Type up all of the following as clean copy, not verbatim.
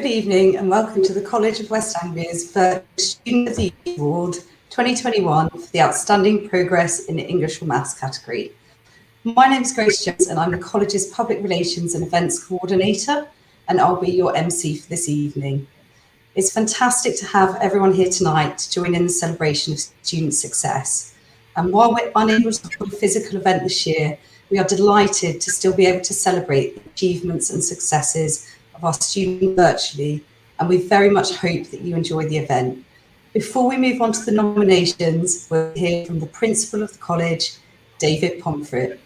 evening and welcome to the College of West Anglia's Virtual Student of the Year Award 2021 for the Outstanding Progress in the English or Maths category. My name is Gracie Brooks and I'm the college's Public Relations and Events Coordinator, and I'll be your MC for this evening. It's fantastic to have everyone here tonight to join in the celebration of student success. And while we're unable to hold a physical event this year, we are delighted to still be able to celebrate the achievements and successes of our students virtually, and we very much hope that you enjoy the event. Before we move on to the nominations, we'll hear from the Principal of the College, David Pomfret.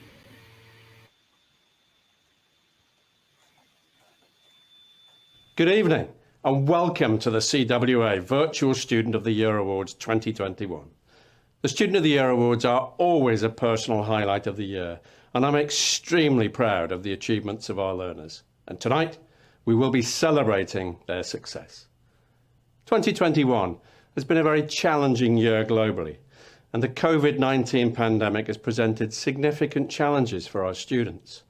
Good evening and welcome to the CWA Virtual Student of the Year Awards 2021. The Student of the Year Awards are always a personal highlight of the year, and I'm extremely proud of the achievements of our learners. And tonight, we will be celebrating their success. 2021 has been a very challenging year globally, and the COVID-19 pandemic has presented significant challenges for our students.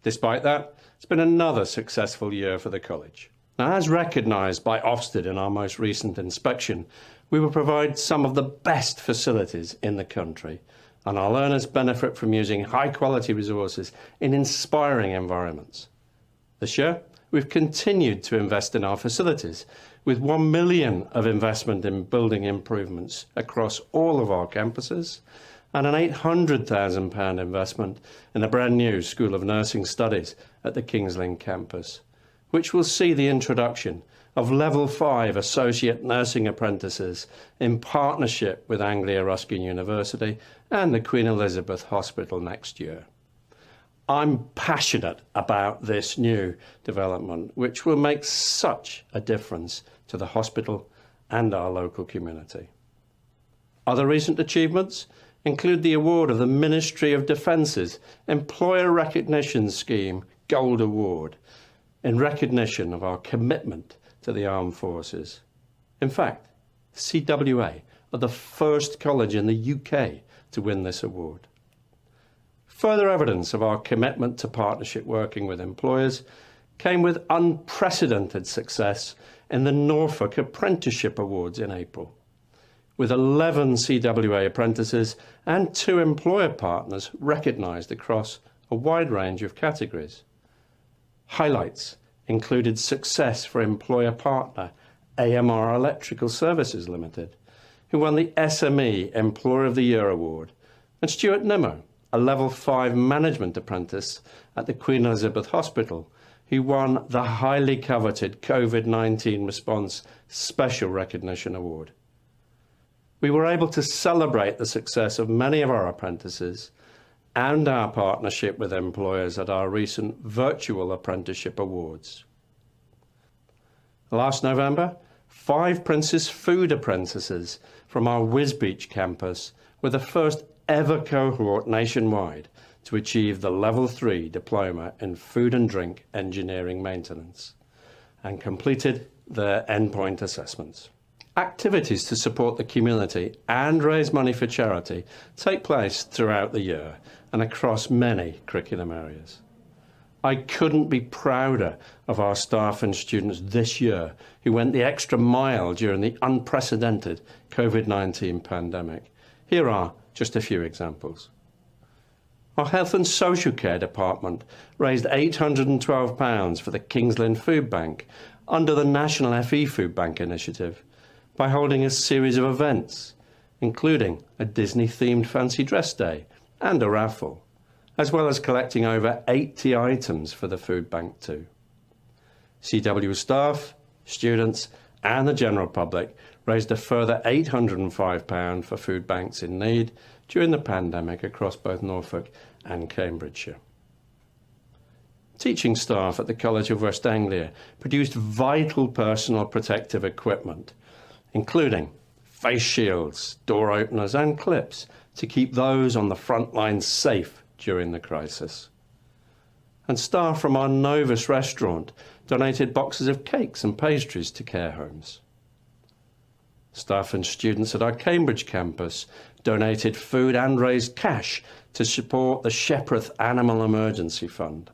Despite that, it's been another successful year for the college. Now, as recognised by Ofsted in our most recent inspection, we will provide some of the best facilities in the country, and our learners benefit from using high-quality resources in inspiring environments. This year, we've continued to invest in our facilities, with £1 million of investment in building improvements across all of our campuses and an £800,000 investment in a brand new School of Nursing Studies at the Kings Lynn campus, which will see the introduction of Level 5 Associate Nursing Apprentices in partnership with Anglia Ruskin University and the Queen Elizabeth Hospital next year. I'm passionate about this new development, which will make such a difference to the hospital and our local community. Other recent achievements include the award of the Ministry of Defence's Employer Recognition Scheme Gold Award in recognition of our commitment to the armed forces. In fact, CWA are the first college in the UK to win this award. Further evidence of our commitment to partnership working with employers came with unprecedented success in the Norfolk Apprenticeship Awards in April, with 11 CWA apprentices and 2 employer partners recognised across a wide range of categories. Highlights included success for employer partner AMR Electrical Services Limited, who won the SME Employer of the Year Award, and Stuart Nimmo, a Level 5 management apprentice at the Queen Elizabeth Hospital, who won the highly coveted COVID-19 Response Special Recognition Award. We were able to celebrate the success of many of our apprentices and our partnership with employers at our recent Virtual Apprenticeship Awards. Last November, 5 Prince's Food apprentices from our Wisbech campus were the first ever cohort nationwide to achieve the Level 3 Diploma in Food and Drink Engineering Maintenance and completed their endpoint assessments. Activities to support the community and raise money for charity take place throughout the year and across many curriculum areas. I couldn't be prouder of our staff and students this year who went the extra mile during the unprecedented COVID-19 pandemic. Here are just a few examples. Our Health and Social Care Department raised £812 for the Kings Lynn Food Bank under the National FE Food Bank initiative by holding a series of events, including a Disney-themed fancy dress day and a raffle, as well as collecting over 80 items for the food bank too. CW staff, students and the general public raised a further £805 for food banks in need during the pandemic across both Norfolk and Cambridgeshire. Teaching staff at the College of West Anglia produced vital personal protective equipment, including face shields, door openers and clips to keep those on the front lines safe during the crisis. And staff from our Novus restaurant donated boxes of cakes and pastries to care homes. Staff and students at our Cambridge campus donated food and raised cash to support the Shepperth Animal Emergency Fund.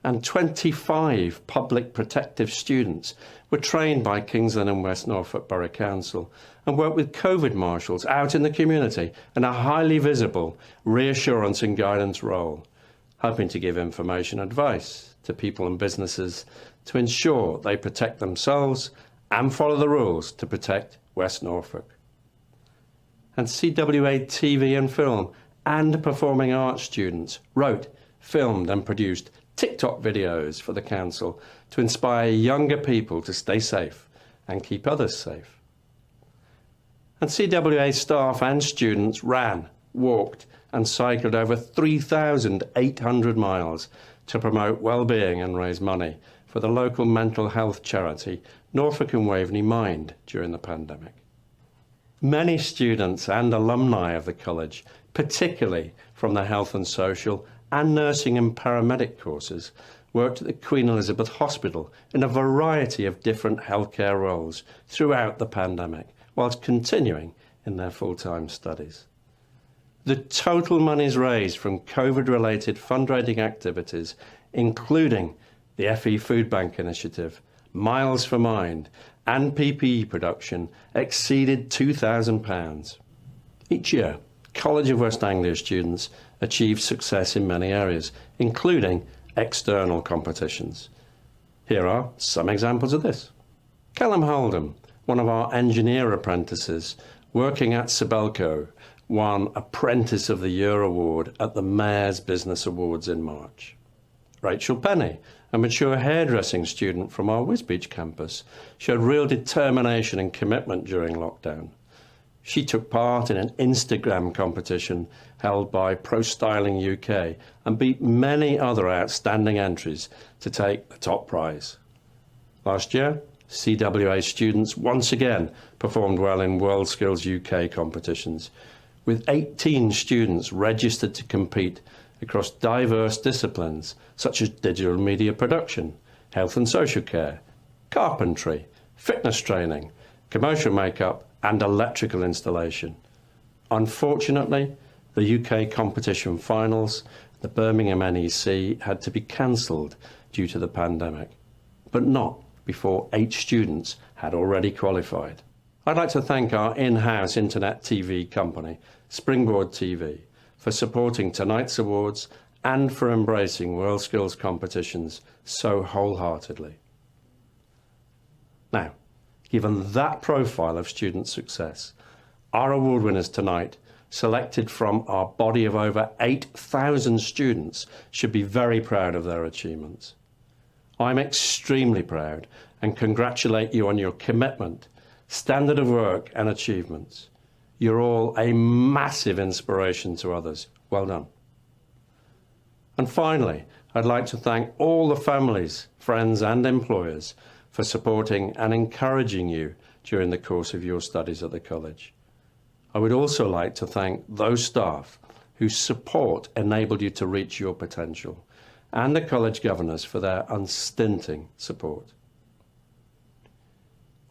and 25 public protective students were trained by Kings Lynn and West Norfolk Borough Council and worked with COVID marshals out in the community in a highly visible reassurance and guidance role, hoping to give information and advice to people and businesses to ensure they protect themselves and follow the rules to protect West Norfolk. And CWA TV and film and performing arts students wrote, filmed and produced TikTok videos for the council to inspire younger people to stay safe and keep others safe. And CWA staff and students ran, walked and cycled over 3,800 miles to promote well-being and raise money for the local mental health charity Norfolk and Waveney Mind during the pandemic. Many students and alumni of the college, particularly from the health and social and nursing and paramedic courses, worked at the Queen Elizabeth Hospital in a variety of different healthcare roles throughout the pandemic, whilst continuing in their full-time studies. The total monies raised from COVID-related fundraising activities, including the FE Food Bank Initiative, Miles for Mind, and PPE production, exceeded £2,000. Each year, College of West Anglia students achieve success in many areas, including external competitions. Here are some examples of this. Callum Holdham, one of our engineer apprentices working at Sibelco, won Apprentice of the Year award at the Mayor's Business Awards in March. Rachel Penny, a mature hairdressing student from our Wisbech campus, showed real determination and commitment during lockdown. She took part in an Instagram competition held by Pro Styling UK and beat many other outstanding entries to take the top prize. Last year, CWA students once again performed well in WorldSkills UK competitions, with 18 students registered to compete across diverse disciplines such as digital media production, health and social care, carpentry, fitness training, commercial makeup and electrical installation. Unfortunately, the UK competition finals, the Birmingham NEC, had to be cancelled due to the pandemic, but not before 8 students had already qualified. I'd like to thank our in-house internet TV company, Springboard TV, for supporting tonight's awards and for embracing WorldSkills competitions so wholeheartedly. Now, given that profile of student success, our award winners tonight, selected from our body of over 8,000 students, should be very proud of their achievements. I'm extremely proud and congratulate you on your commitment, standard of work and achievements. You're all a massive inspiration to others. Well done. And finally, I'd like to thank all the families, friends and employers for supporting and encouraging you during the course of your studies at the college. I would also like to thank those staff whose support enabled you to reach your potential, and the college governors for their unstinting support.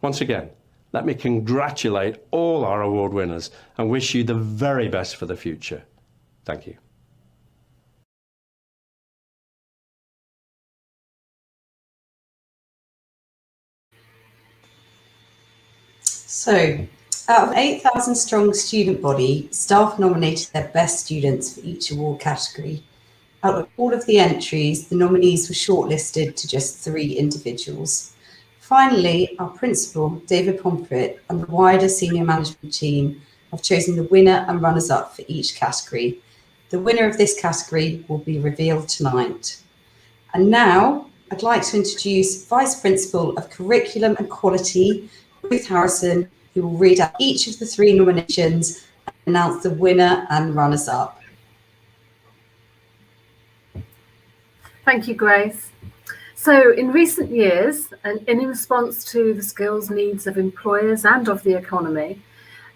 Once again, let me congratulate all our award winners and wish you the very best for the future. Thank you. So, out of an 8,000 strong student body, staff nominated their best students for each award category. Out of all of the entries, the nominees were shortlisted to just 3 individuals. Finally, our principal, David Pomfret, and the wider senior management team have chosen the winner and runners-up for each category. The winner of this category will be revealed tonight. And now, I'd like to introduce Vice Principal of Curriculum and Quality, Ruth Harrison, who will read out each of the 3 nominations and announce the winner and runners-up. Thank you, Grace. So in recent years, and in response to the skills needs of employers and of the economy,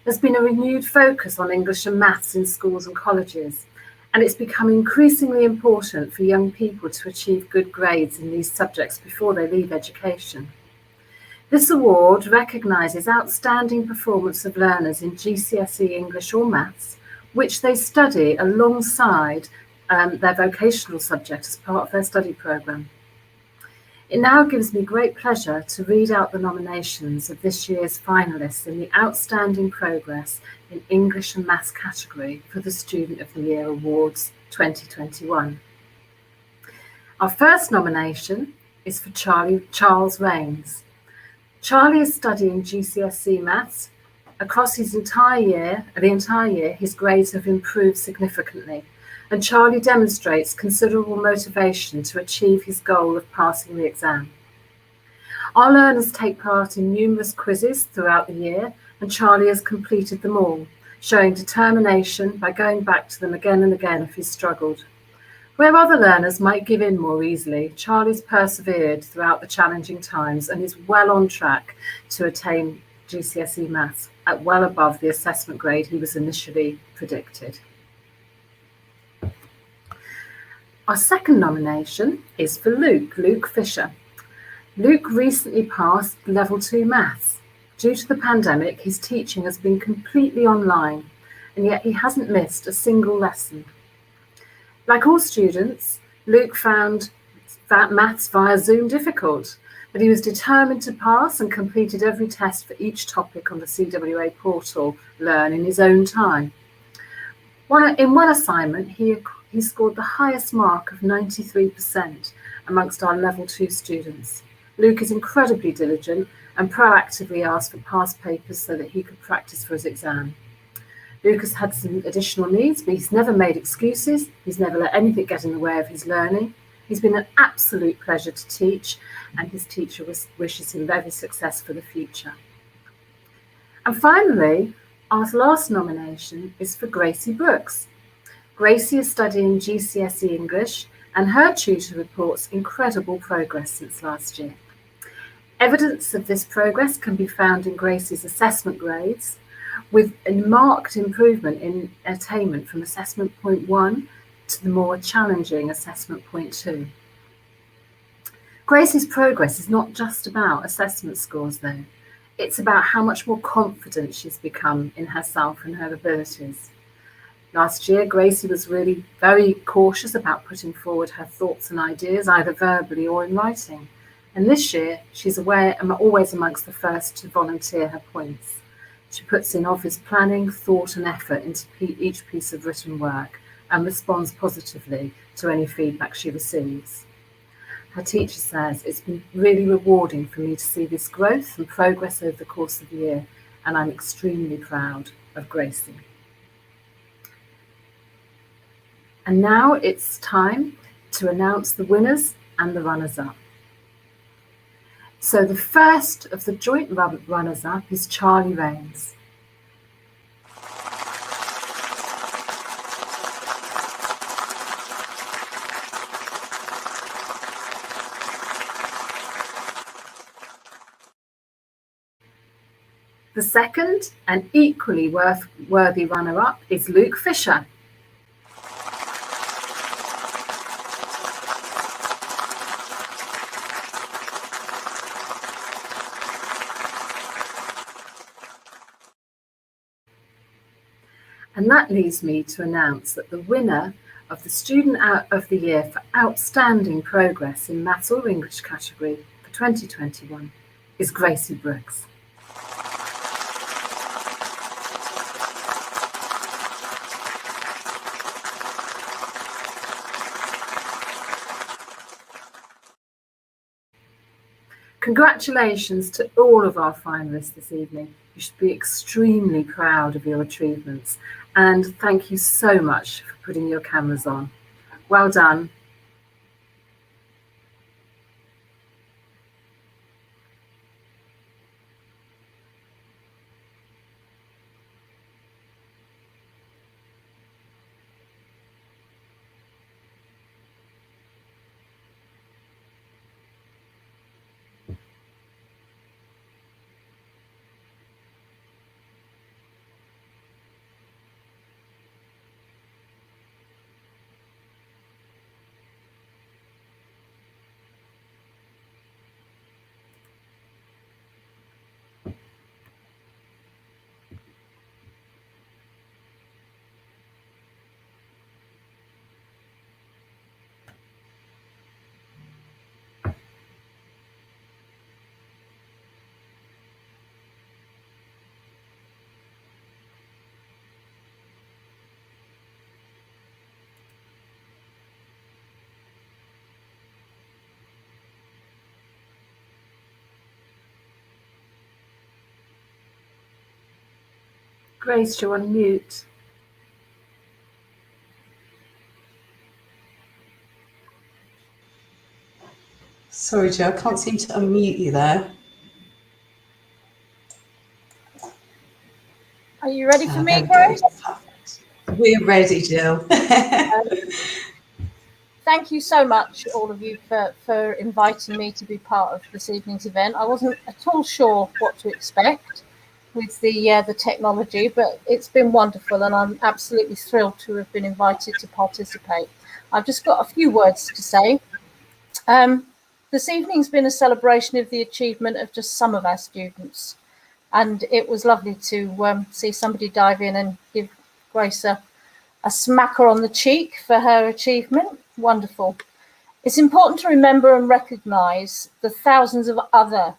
there's been a renewed focus on English and maths in schools and colleges, and it's become increasingly important for young people to achieve good grades in these subjects before they leave education. This award recognises outstanding performance of learners in GCSE English or maths, which they study alongside their vocational subject as part of their study programme. It now gives me great pleasure to read out the nominations of this year's finalists in the Outstanding Progress in English and Maths category for the Student of the Year Awards 2021. Our first nomination is for Charles Raynes. Charlie is studying GCSE Maths. Across the entire year, his grades have improved significantly, and Charlie demonstrates considerable motivation to achieve his goal of passing the exam. Our learners take part in numerous quizzes throughout the year, and Charlie has completed them all, showing determination by going back to them again and again if he's struggled. Where other learners might give in more easily, Charlie's persevered throughout the challenging times and is well on track to attain GCSE Maths at well above the assessment grade he was initially predicted. Our second nomination is for Luke Fisher. Luke recently passed Level 2 Maths. Due to the pandemic, his teaching has been completely online, and yet he hasn't missed a single lesson. Like all students, Luke found that maths via Zoom difficult, but he was determined to pass and completed every test for each topic on the CWA portal Learn in his own time. In one assignment, he scored the highest mark of 93% amongst our Level 2 students. Luke is incredibly diligent and proactively asked for past papers so that he could practice for his exam. Luke has had some additional needs, but he's never made excuses. He's never let anything get in the way of his learning. He's been an absolute pleasure to teach, and his teacher wishes him every success for the future. And finally, our last nomination is for Gracie Brooks. Gracie is studying GCSE English, and her tutor reports incredible progress since last year. Evidence of this progress can be found in Gracie's assessment grades, with a marked improvement in attainment from assessment point 1 to the more challenging assessment point 2. Gracie's progress is not just about assessment scores though, it's about how much more confident she's become in herself and her abilities. Last year, Gracie was really very cautious about putting forward her thoughts and ideas, either verbally or in writing. And this year, she's always amongst the first to volunteer her points. She puts in obvious planning, thought and effort into each piece of written work and responds positively to any feedback she receives. Her teacher says, "It's been really rewarding for me to see this growth and progress over the course of the year, and I'm extremely proud of Gracie." And now it's time to announce the winners and the runners-up. So the first of the joint runners-up is Charlie Raynes. The second and equally worthy runner-up is Luke Fisher. And that leaves me to announce that the winner of the Student of the Year for Outstanding Progress in Maths or English category for 2021 is Gracie Brooks. Congratulations to all of our finalists this evening. You should be extremely proud of your achievements, and thank you so much for putting your cameras on. Well done. Grace, you're on mute. Sorry, Joe, I can't seem to unmute you there. Are you ready for me, There we Grace? go. Perfect. We're ready, Jill. Thank you so much, all of you, for inviting me to be part of this evening's event. I wasn't at all sure what to expect with the technology, but it's been wonderful, and I'm absolutely thrilled to have been invited to participate. I've just got a few words to say. This evening's been a celebration of the achievement of just some of our students, and it was lovely to see somebody dive in and give Grace a smacker on the cheek for her achievement. Wonderful. It's important to remember and recognise the thousands of other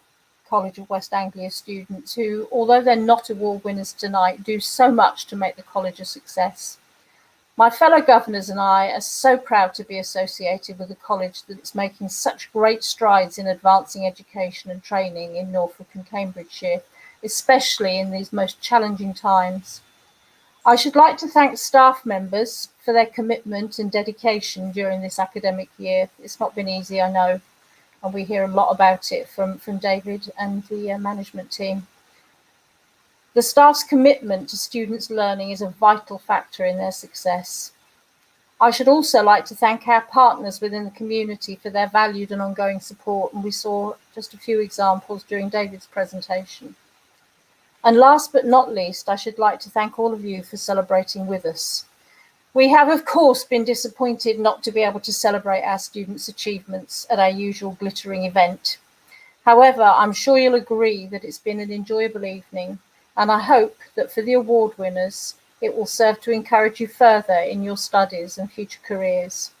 College of West Anglia students who, although they're not award winners tonight, do so much to make the college a success. My fellow governors and I are so proud to be associated with a college that's making such great strides in advancing education and training in Norfolk and Cambridgeshire, especially in these most challenging times. I should like to thank staff members for their commitment and dedication during this academic year. It's not been easy, I know, and we hear a lot about it from David and the management team. The staff's commitment to students' learning is a vital factor in their success. I should also like to thank our partners within the community for their valued and ongoing support, and we saw just a few examples during David's presentation. And last but not least, I should like to thank all of you for celebrating with us. We have, of course, been disappointed not to be able to celebrate our students' achievements at our usual glittering event. However, I'm sure you'll agree that it's been an enjoyable evening, and I hope that for the award winners, it will serve to encourage you further in your studies and future careers.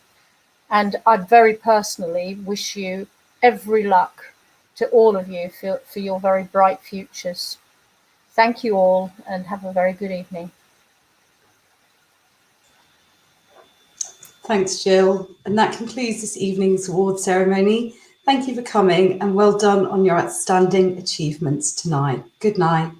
And I very personally wish you every luck to all of you for your very bright futures. Thank you all, and have a very good evening. Thanks, Jill. And that concludes this evening's award ceremony. Thank you for coming, and well done on your outstanding achievements tonight. Good night.